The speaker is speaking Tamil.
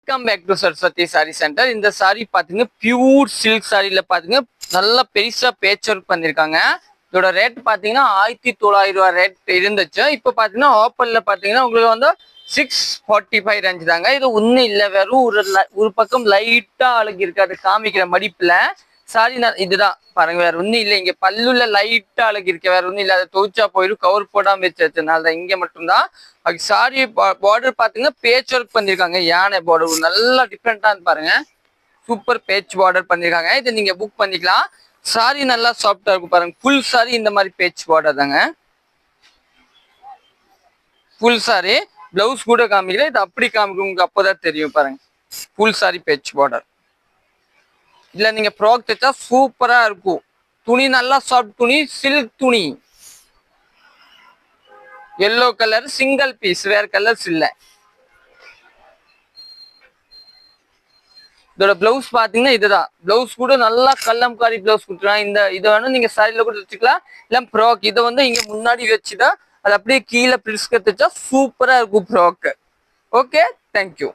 Come back to Saraswati sari centre. இந்த சாரி பாத்தீங்கன்னா பியூர் சில்க் சாரியில பாத்தீங்கன்னா நல்லா பெருசா பேட்ச் ஒர்க் பண்ணிருக்காங்க. இதோட ரேட் பாத்தீங்கன்னா 1900 ரூபாய் ரேட் இருந்துச்சு. இப்ப பாத்தீங்கன்னா ஆப்பர்ல பாத்தீங்கன்னா உங்களுக்கு வந்து 645 ரேஞ்ச் தாங்க. இது ஒன்னும் இல்ல, வெறும் ஒரு பக்கம் லைட்டா அழகு இருக்கு, அது காமிக்கிற மடிப்புல சாரி இதுதான் பாருங்க, வேற ஒன்னும் இல்ல. இங்க பல்லுல லைட்டா அழகு இருக்கு, வேற ஒன்னும் இல்ல. அதை துவைச்சா போயிடும், கவர் போடாம வச்சதுனால இங்க மட்டும்தான். சாரி பார்டர் பாத்தீங்கன்னா பேட்ச் ஒர்க் பண்ணிருக்காங்க, யானை பார்டர் நல்லா டிஃப்ரெண்டா பாருங்க. சூப்பர் பேட்ச் பார்டர் பண்ணிருக்காங்க. இதை நீங்க புக் பண்ணிக்கலாம். சாரி நல்லா சாஃப்டா இருக்கும் பாருங்க. ஃபுல் சாரி இந்த மாதிரி பேட்ச் பார்டர் தாங்க. ஃபுல் சாரி பிளவுஸ் கூட காமிக்கிறேன், இது அப்படி காமிக்கும், உங்களுக்கு அப்போதான் தெரியும் பாருங்க. Full sari patch border. இல்ல நீங்க ஃப்ராக் தைச்சா சூப்பரா இருக்கும். துணி நல்லா சாஃப்ட் துணி, சில்க் துணி. எல்லோ கலர் சிங்கிள் பீஸ், வேற கலர்ஸ் இல்ல. இதோட பிளவுஸ் பாத்தீங்கன்னா இதுதான். பிளவுஸ் கூட நல்லா கல்லம்காரி பிளவுஸ் கொடுத்துருவாங்க. இந்த இதை வேணும் நீங்க சாரியில கூட வச்சுக்கலாம், இல்ல ஃப்ராக் இதை வந்து இங்க முன்னாடி வச்சுதான் அது அப்படியே கீழே பிரிஸ்க தைச்சா சூப்பரா இருக்கும் ஃப்ராக். Okay, thank you.